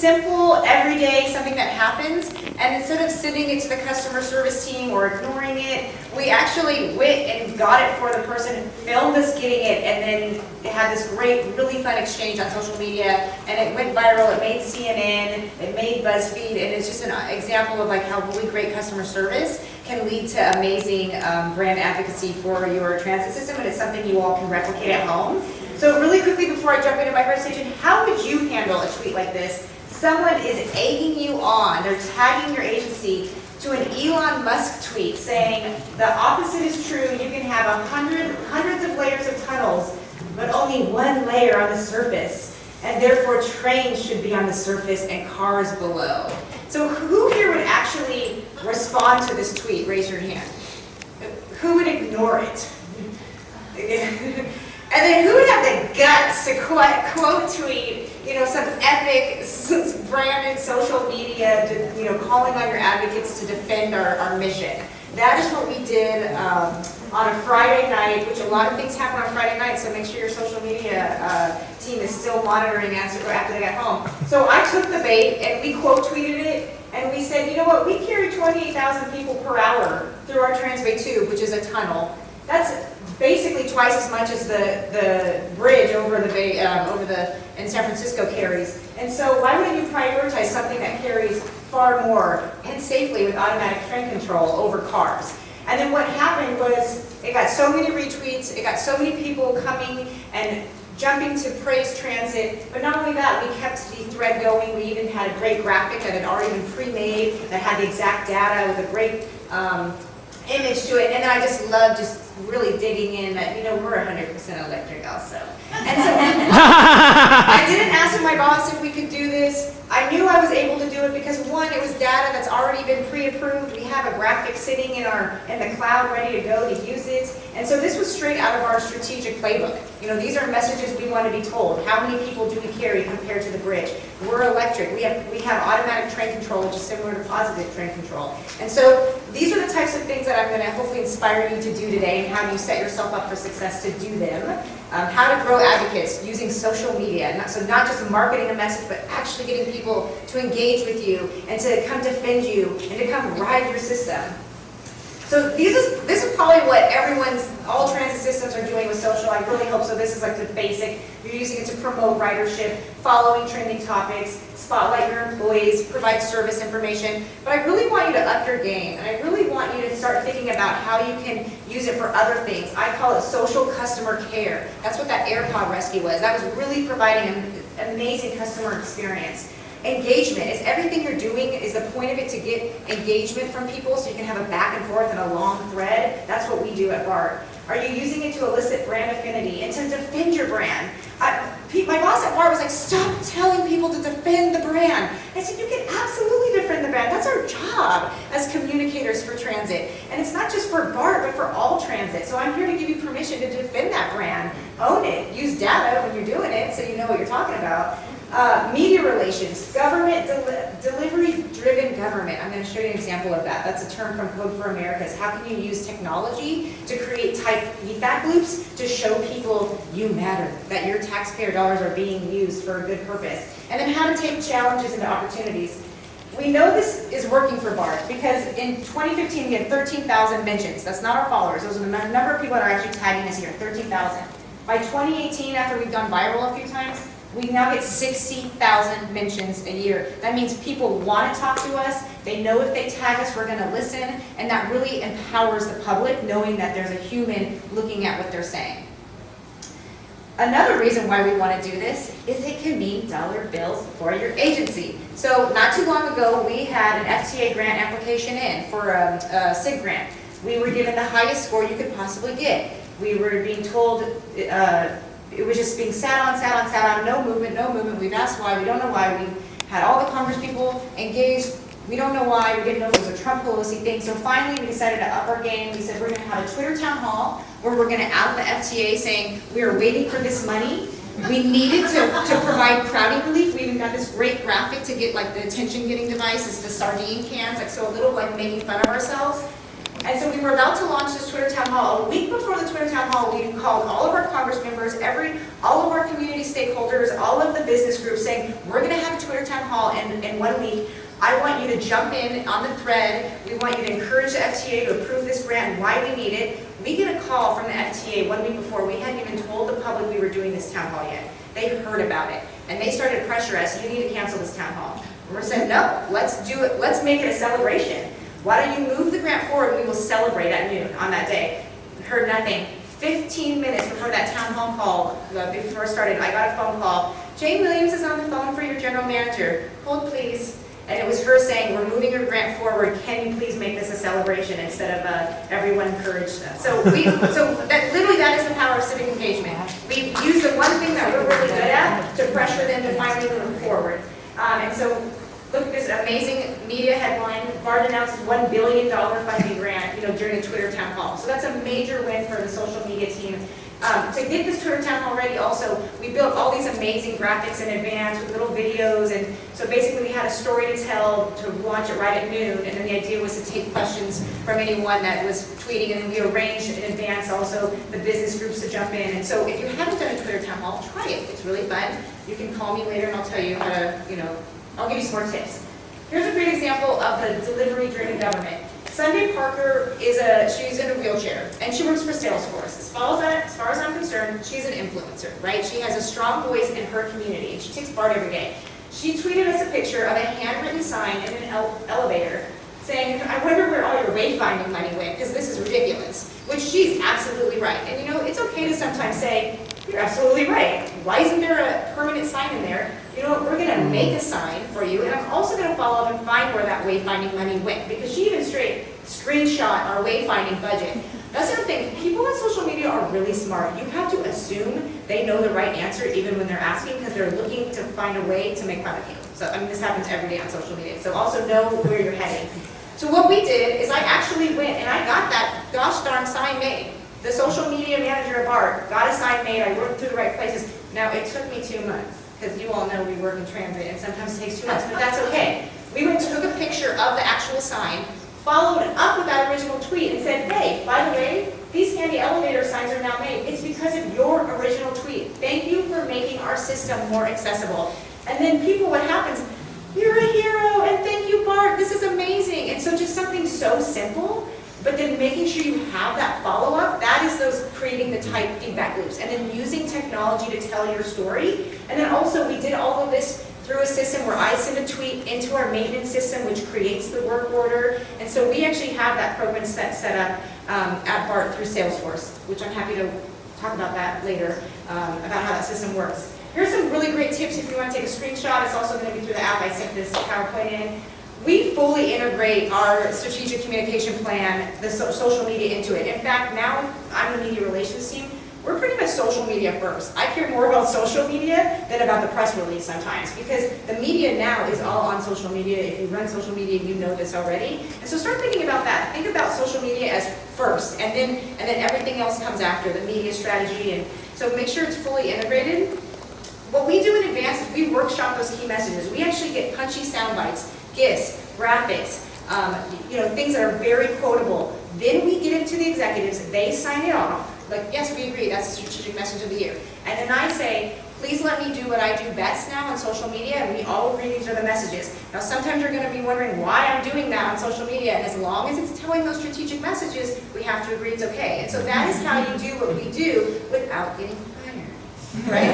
simple, everyday, something that happens, and instead of sending it to the customer service team or ignoring it, we actually went and got it for the person, filmed us getting it, and then had this great, really fun exchange on social media, and it went viral. It made CNN, it made BuzzFeed, and it's just an example of like how really great customer service can lead to amazing brand advocacy for your transit system, and it's something you all can replicate at home. So really quickly before I jump into my presentation, how would you handle a tweet like this? Someone is egging you on, they're tagging your agency to an Elon Musk tweet saying the opposite is true, you can have hundreds of layers of tunnels, but only one layer on the surface, and therefore trains should be on the surface and cars below. So who here would actually respond to this tweet? Raise your hand. Who would ignore it? And then who would have the guts to quote tweet, some epic branded social media, calling on your advocates to defend our mission? That is what we did on a Friday night, which a lot of things happen on Friday night, so make sure your social media team is still monitoring after they get home. So I took the bait and we quote tweeted it, and we said, you know what, we carry 28,000 people per hour through our Transbay Tube, which is a tunnel. That's basically twice as much as the bridge over the bay, in San Francisco carries. And so why wouldn't you prioritize something that carries far more and safely with automatic train control over cars? And then what happened was it got so many retweets, it got so many people coming and jumping to praise transit, but not only that, we kept the thread going. We even had a great graphic that had already been pre-made that had the exact data with a great image to it, and then I just love really digging in that, we're 100% electric also. And so I didn't ask my boss if we could do this. I knew I was able to do it because one, it was data that's already been pre-approved. We have a graphic sitting in the cloud ready to go to use it. And so this was straight out of our strategic playbook. These are messages we want to be told. How many people do we carry compared to the bridge? We're electric. We have automatic train control, which is similar to positive train control. And so these are the types of things that I'm going to hopefully inspire you to do today, and how you set yourself up for success to do them. How to grow advocates using social media. So not just marketing a message, but actually getting people to engage with you and to come defend you and to come ride your system. So this is probably what all transit systems are doing with social. I really hope so. This is like the basic. You're using it to promote ridership, following trending topics, spotlight your employees, provide service information. But I really want you to up your game, and I really want you to start thinking about how you can use it for other things. I call it social customer care. That's what that AirPod rescue was. That was really providing an amazing customer experience. Engagement is everything you're doing. Is the point of it to get engagement from people so you can have a back and forth and a long thread? That's what we do at BART. Are you using it to elicit brand affinity and to defend your brand? My boss at BART was like, stop telling people to defend the brand. I said, you can absolutely defend the brand. That's our job as communicators for transit. And it's not just for BART, but for all transit. So I'm here to give you permission to defend that brand. Own it. Use data when you're doing it so you know what you're talking about. Media relations, government, delivery-driven government. I'm going to show you an example of that. That's a term from Code for Americas. How can you use technology to create type feedback loops to show people you matter, that your taxpayer dollars are being used for a good purpose? And then how to take challenges into opportunities. We know this is working for BART because in 2015 we had 13,000 mentions. That's not our followers. Those are the number of people that are actually tagging us here, 13,000. By 2018, after we've gone viral a few times, we now get 60,000 mentions a year. That means people want to talk to us. They know if they tag us, we're going to listen. And that really empowers the public, knowing that there's a human looking at what they're saying. Another reason why we want to do this is it can mean dollar bills for your agency. So not too long ago, we had an FTA grant application in for a SIG grant. We were given the highest score you could possibly get. We were being told it was just being sat on, no movement. We've asked why, we don't know why. We had all the Congress people engaged. We don't know why. We didn't know if it was a Trump Pelosi thing. So finally, we decided to up our game. We said we're going to have a Twitter town hall where we're going to out the FTA saying we are waiting for this money. We needed to provide crowding relief. We even got this great graphic to get like the attention-getting device. It's the sardine cans, like so a little like making fun of ourselves. And so we were about to launch this Twitter Town Hall. A week before the Twitter Town Hall, we called all of our Congress members, all of our community stakeholders, all of the business group saying, we're going to have a Twitter town hall in 1 week. I want you to jump in on the thread. We want you to encourage the FTA to approve this grant, why we need it. We get a call from the FTA 1 week before. We hadn't even told the public we were doing this town hall yet. They heard about it, and they started to pressure us, you need to cancel this town hall. And we said, no, let's do it. Let's make it a celebration. Why don't you move the grant forward, and we will celebrate at noon on that day. Heard nothing. 15 minutes before that town hall call, before it started, I got a phone call. Jane Williams is on the phone for your general manager. Hold please. And it was her saying, we're moving your grant forward. Can you please make this a celebration instead of everyone encouraged them? So literally that is the power of civic engagement. We use the one thing that we're really good at to pressure them to finally move forward. And so look at this amazing media headline. BART announces $1 billion funding grant, during the Twitter town hall. So that's a major win for the social media team. To get this Twitter town hall ready also, we built all these amazing graphics in advance with little videos, and so basically we had a story to tell to launch it right at noon, and then the idea was to take questions from anyone that was tweeting, and then we arranged in advance also the business groups to jump in. And so if you haven't done a Twitter town hall, try it. It's really fun. You can call me later and I'll tell you how to, I'll give you some more tips. Here's a great example of the delivery-driven government. Sunday Parker she's in a wheelchair, and she works for Salesforce. As far as I'm concerned, she's an influencer, right? She has a strong voice in her community, and she takes BART every day. She tweeted us a picture of a handwritten sign in an elevator saying, I wonder where all your wayfinding money went, because this is ridiculous, which she's absolutely right. And it's okay to sometimes say, you're absolutely right. Why isn't there a permanent sign in there? We're going to make a sign for you, and I'm also going to follow up and find where that wayfinding money went, because she even screenshot our wayfinding budget. That's the other thing. People on social media are really smart. You have to assume they know the right answer even when they're asking, because they're looking to find a way to make fun of you. So, this happens every day on social media. So also know where you're heading. So what we did is I actually went and I got that gosh darn sign made. The social media manager at BART got a sign made. I worked through the right places. Now, it took me 2 months, because you all know we work in transit, and sometimes it takes 2 months, but that's okay. We went and took a picture of the actual sign, followed up with that original tweet, and said, hey, by the way, these handy elevator signs are now made. It's because of your original tweet. Thank you for making our system more accessible. And then people, what happens? You're a hero, and thank you, BART. This is amazing. And so just something so simple, but then making sure you have that follow-up, that is those creating the type feedback loops. And then using technology to tell your story. And then also we did all of this through a system where I send a tweet into our maintenance system, which creates the work order. And so we actually have that program set up at BART through Salesforce, which I'm happy to talk about that later, about how that system works. Here's some really great tips if you want to take a screenshot. It's also going to be through the app I sent this PowerPoint in. We fully integrate our strategic communication plan, the social media into it. In fact, now I'm the media relations team. We're pretty much social media first. I care more about social media than about the press release sometimes, because the media now is all on social media. If you run social media, you know this already. And so start thinking about that. Think about social media as first, and then everything else comes after, the media strategy. And so make sure it's fully integrated. What we do in advance is we workshop those key messages. We actually get punchy sound bites, GIFs, graphics, things that are very quotable. Then we get it to the executives. They sign it off. Like, yes, we agree, that's the strategic message of the year. And then I say, please let me do what I do best now on social media, and we all agree these are the messages. Now, sometimes you're going to be wondering why I'm doing that on social media, and as long as it's telling those strategic messages, we have to agree it's okay. And so that is how you do what we do without getting fired, right?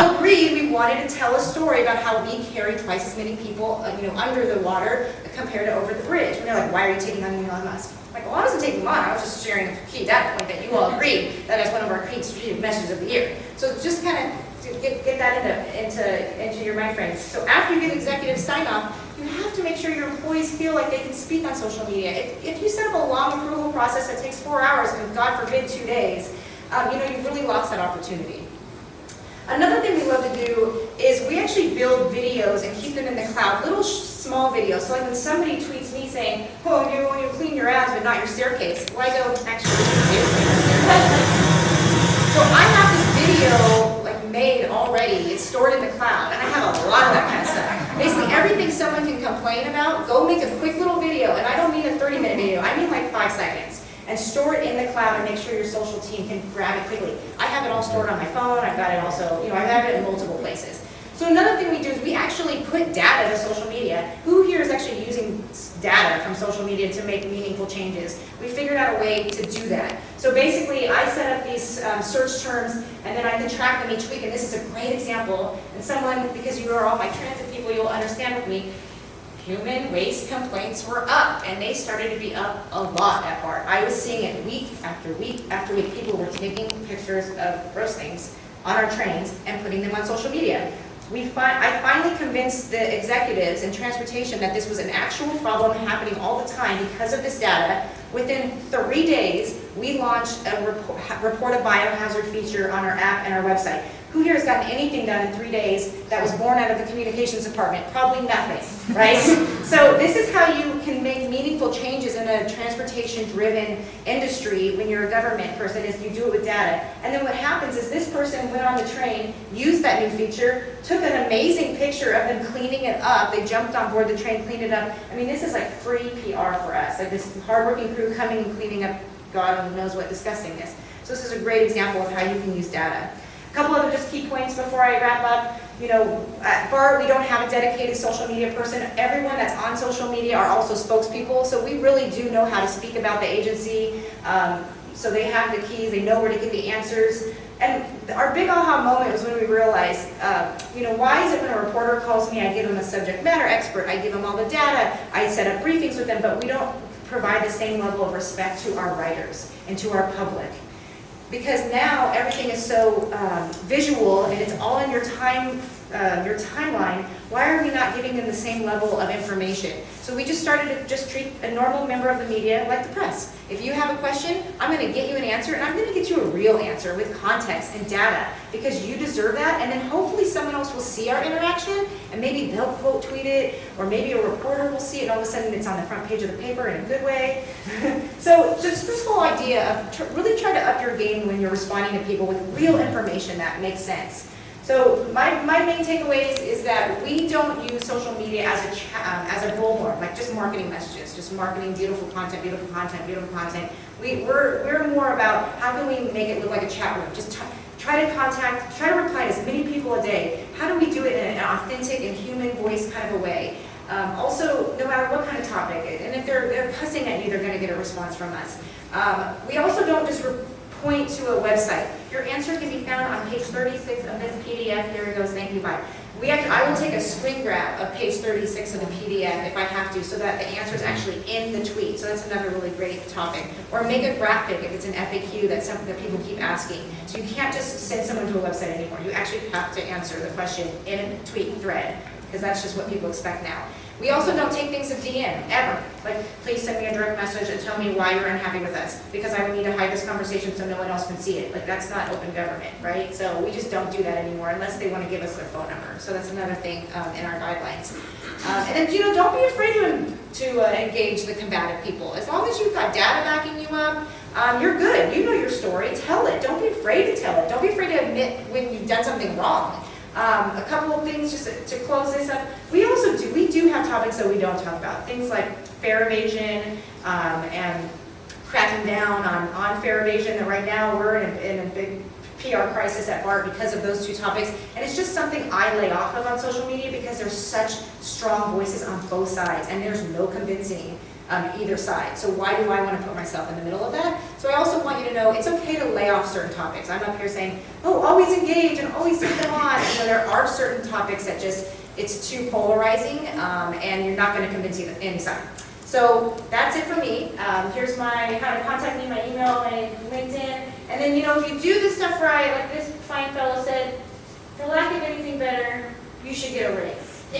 We all agreed we wanted to tell a story about how we carry twice as many people, under the water compared to over the bridge. And they're like, why are you taking on Elon Musk? Like, well, I wasn't taking them on. I was just sharing a key data point that you all agreed that is one of our key strategic messages of the year. So just kind of get that into your mind frames. So after you get executive sign-off, you have to make sure your employees feel like they can speak on social media. If you set up a long approval process that takes 4 hours and, God forbid, 2 days, you've really lost that opportunity. Another thing we love to do is we actually build videos and keep them in the cloud, little small videos. So like when somebody tweets me saying, oh, you clean your ass but not your staircase, well, I go, actually, you clean your staircase. So I have this video made already. It's stored in the cloud, and I have a lot of that kind of stuff. Basically, everything someone can complain about, go make a quick little video, and I don't mean a 30-minute video. I mean like 5 seconds. And store it in the cloud and make sure your social team can grab it quickly. I have it all stored on my phone. I've got it also, I have it in multiple places. thing we do is we actually put data to social media. Who here is actually using data from social media to make meaningful changes? We figured out a way to do that. So basically, I set up these search terms, and then I can track them each week, and this is a great example. And someone, because you are all my transit people, you'll understand with me, human waste complaints were up, and they started to be up a lot at BART. I was seeing it week after week after week. People were taking pictures of gross things on our trains and putting them on social media. I finally convinced the executives in transportation that this was an actual problem happening all the time because of this data. Within 3 days, we launched a report a biohazard feature on our app and our website. Who here has gotten anything done in 3 days that was born out of the communications department? Probably nothing, right? So this is how you can make meaningful changes in a transportation-driven industry when you're a government person, is you do it with data. And then what happens is this person went on the train, used that new feature, took an amazing picture of them cleaning it up. They jumped on board the train, cleaned it up. I mean, this is like free PR for us, like this hardworking crew coming and cleaning up God only knows what disgustingness. So this is a great example of how you can use data. A couple other just key points before I wrap up. You know, at BART, we don't have a dedicated social media person. Everyone that's on social media are also spokespeople, so we really do know how to speak about the agency. So they have the keys, they know where to get the answers. And our big aha moment was when we realized, you know, why is it when a reporter calls me, I give them a subject matter expert, I give them all the data, I set up briefings with them, but we don't provide the same level of respect to our writers and to our public. Because now everything is so visual and it's all in your timeline, why are we not giving them the same level of information? So we just started to just treat a normal member of the media like the press. If you have a question, I'm going to get you an answer, and I'm going to get you a real answer with context and data, because you deserve that, and then hopefully someone else will see our interaction, and maybe they'll quote tweet it, or maybe a reporter will see it, and all of a sudden it's on the front page of the paper in a good way. So just this whole idea of really try to up your game when you're responding to people with real information that makes sense. So my main takeaways is that we don't use social media as a bullhorn, like just marketing messages, just marketing beautiful content, beautiful content, beautiful content. We're more about how can we make it look like a chat room. Just try to reply to as many people a day. How do we do it in an authentic and human voice kind of a way? Also, no matter what kind of topic, and if they're cussing at you, they're going to get a response from us. We also don't just point to a website. Your answer can be found on page 36 of this PDF. There it goes, thank you, bye. I will take a screen grab of page 36 of the PDF if I have to, so that the answer is actually in the tweet. So that's another really great topic. Or make a graphic if it's an FAQ that's something that people keep asking. So you can't just send someone to a website anymore. You actually have to answer the question in a tweet thread, because that's just what people expect now. We also don't take things to DM, ever. Like, please send me a direct message and tell me why you're unhappy with us, because I would need to hide this conversation so no one else can see it. Like, that's not open government, right? So we just don't do that anymore unless they want to give us their phone number. So that's another thing in our guidelines. And then, you know, don't be afraid to engage the combative people. As long as you've got data backing you up, you're good. You know your story. Tell it. Don't be afraid to tell it. Don't be afraid to admit when you've done something wrong. A couple of things just to close this up. We do have topics that we don't talk about. Things like fare evasion and cracking down on fare evasion. That right now we're in a big PR crisis at BART because of those two topics. And it's just something I lay off of on social media because there's such strong voices on both sides, and there's no convincing either side. So why do I want to put myself in the middle of that? So I also want you to know it's okay to lay off certain topics. I'm up here saying, oh, always engage and always take them on. And so there are certain topics that just, it's too polarizing and you're not going to convince any side. So that's it for me. Here's how to contact me, my email, my LinkedIn. And then, you know, if you do this stuff right, like this fine fellow said, for lack of anything better, you should get a raise. So